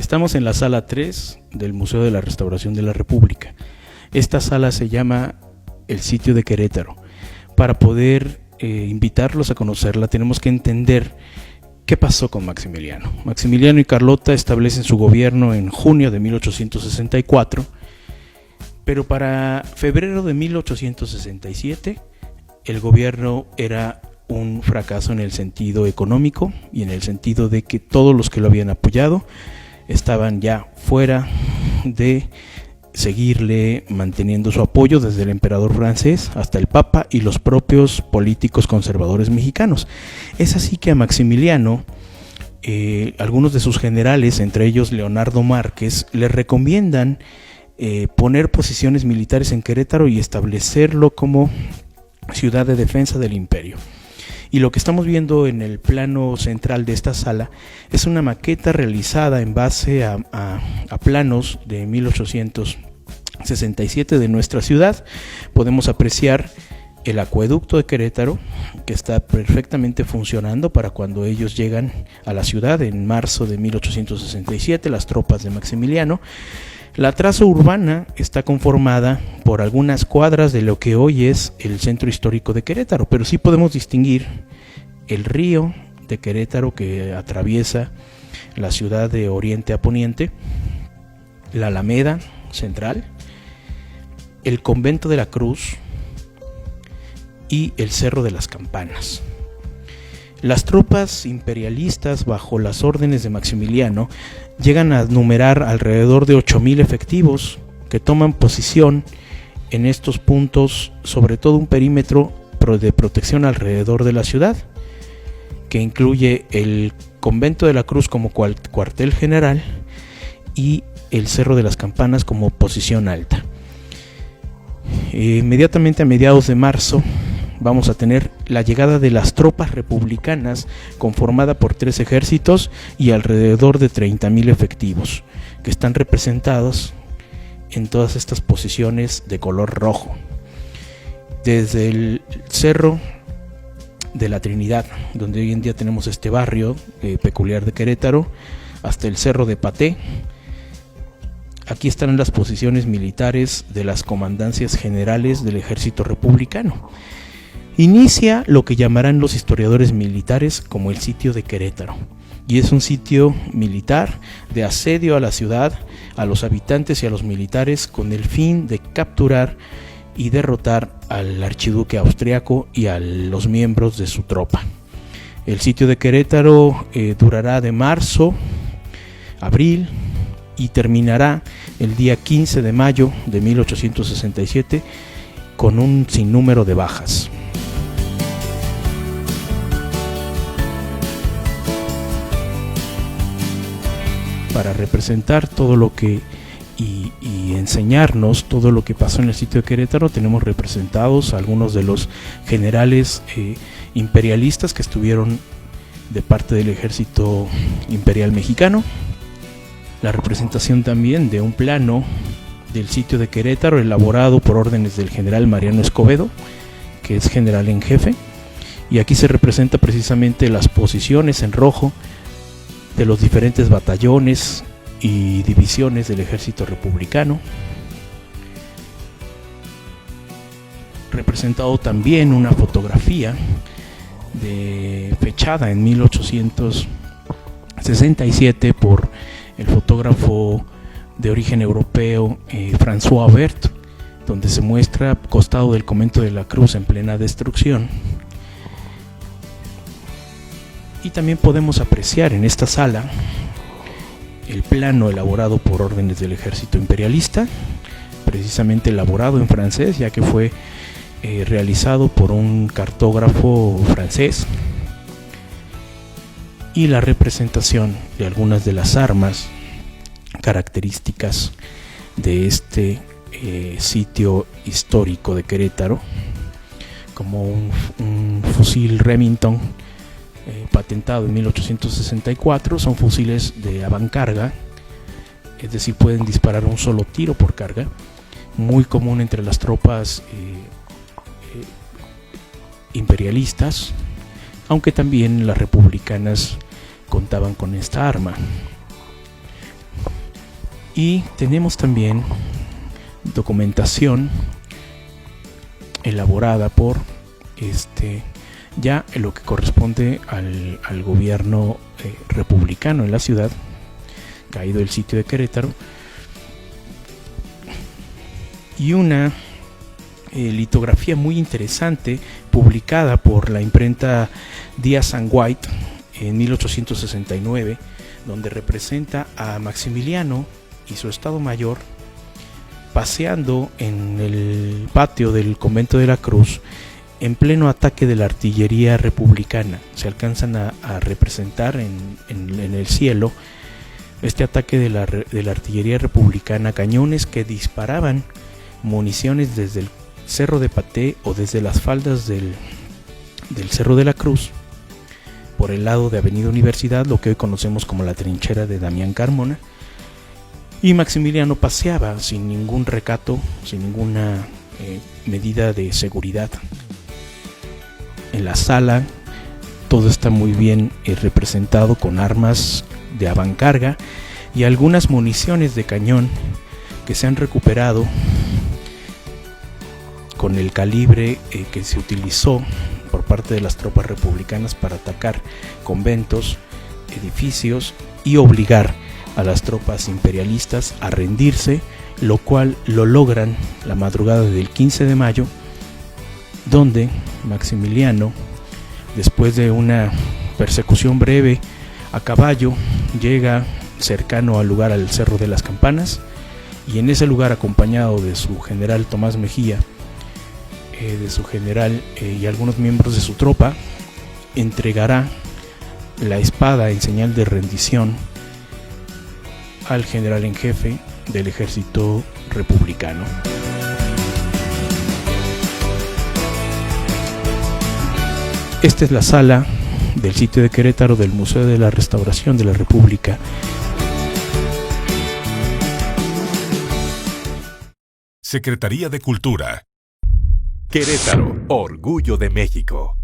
Estamos en la sala 3 del Museo de la Restauración de la República. Esta sala se llama el Sitio de Querétaro. Para poder invitarlos a conocerla, tenemos que entender qué pasó con Maximiliano. Maximiliano y Carlota establecen su gobierno en junio de 1864, pero para febrero de 1867 el gobierno era un fracaso en el sentido económico y en el sentido de que todos los que lo habían apoyado estaban ya fuera de seguirle manteniendo su apoyo, desde el emperador francés hasta el Papa y los propios políticos conservadores mexicanos. Es así que a Maximiliano, algunos de sus generales, entre ellos Leonardo Márquez, le recomiendan poner posiciones militares en Querétaro y establecerlo como ciudad de defensa del imperio. Y lo que estamos viendo en el plano central de esta sala es una maqueta realizada en base a planos de 1867 de nuestra ciudad. Podemos apreciar el acueducto de Querétaro, que está perfectamente funcionando para cuando ellos llegan a la ciudad en marzo de 1867, las tropas de Maximiliano. La traza urbana está conformada por algunas cuadras de lo que hoy es el centro histórico de Querétaro, pero sí podemos distinguir el río de Querétaro que atraviesa la ciudad de oriente a poniente, la Alameda Central, el Convento de la Cruz y el Cerro de las Campanas. Las tropas imperialistas, bajo las órdenes de Maximiliano, llegan a numerar alrededor de 8,000 efectivos que toman posición en estos puntos, sobre todo un perímetro de protección alrededor de la ciudad, que incluye el Convento de la Cruz como cuartel general y el Cerro de las Campanas como posición alta. Inmediatamente a mediados de marzo vamos a tener la llegada de las tropas republicanas, conformada por 3 ejércitos y alrededor de 30,000 efectivos, que están representados en todas estas posiciones de color rojo. Desde el Cerro de la Trinidad, donde hoy en día tenemos este barrio peculiar de Querétaro, hasta el Cerro de Paté. Aquí están las posiciones militares de las comandancias generales del ejército republicano. Inicia lo que llamarán los historiadores militares como el sitio de Querétaro, y es un sitio militar de asedio a la ciudad, a los habitantes y a los militares, con el fin de capturar y derrotar al archiduque austriaco y a los miembros de su tropa. El sitio de Querétaro durará de marzo a abril y terminará el día 15 de mayo de 1867 con un sinnúmero de bajas. Para representar todo lo que y enseñarnos todo lo que pasó en el sitio de Querétaro, tenemos representados a algunos de los generales imperialistas que estuvieron de parte del ejército imperial mexicano. La representación también de un plano del sitio de Querétaro elaborado por órdenes del general Mariano Escobedo, que es general en jefe, y aquí se representa precisamente las posiciones en rojo de los diferentes batallones y divisiones del ejército republicano. Representado también una fotografía fechada en 1867 por el fotógrafo de origen europeo François Aubert, donde se muestra costado del Convento de la Cruz en plena destrucción. Y también podemos apreciar en esta sala el plano elaborado por órdenes del ejército imperialista, precisamente elaborado en francés, ya que fue realizado por un cartógrafo francés, y la representación de algunas de las armas características de este sitio histórico de Querétaro, como un fusil Remington patentado en 1864. Son fusiles de avancarga, es decir, pueden disparar un solo tiro por carga, muy común entre las tropas imperialistas, aunque también las republicanas contaban con esta arma. Y tenemos también documentación elaborada por ya en lo que corresponde al gobierno republicano en la ciudad, caído el sitio de Querétaro, y una litografía muy interesante publicada por la imprenta Díaz and White en 1869, donde representa a Maximiliano y su Estado Mayor paseando en el patio del Convento de la Cruz en pleno ataque de la artillería republicana. Se alcanzan a representar en el cielo este ataque de la artillería republicana, cañones que disparaban municiones desde el Cerro de Paté o desde las faldas del Cerro de la Cruz, por el lado de Avenida Universidad, lo que hoy conocemos como la trinchera de Damián Carmona. Y Maximiliano paseaba sin ningún recato, sin ninguna medida de seguridad. En la sala todo está muy bien representado con armas de avancarga y algunas municiones de cañón que se han recuperado con el calibre que se utilizó por parte de las tropas republicanas para atacar conventos, edificios y obligar a las tropas imperialistas a rendirse, lo cual lo logran la madrugada del 15 de mayo, donde Maximiliano, después de una persecución breve a caballo, llega cercano al lugar, al Cerro de las Campanas, y en ese lugar, acompañado de su general Tomás Mejía, de su general y algunos miembros de su tropa, entregará la espada en señal de rendición al general en jefe del ejército republicano. Esta es la sala del sitio de Querétaro del Museo de la Restauración de la República. Secretaría de Cultura. Querétaro, orgullo de México.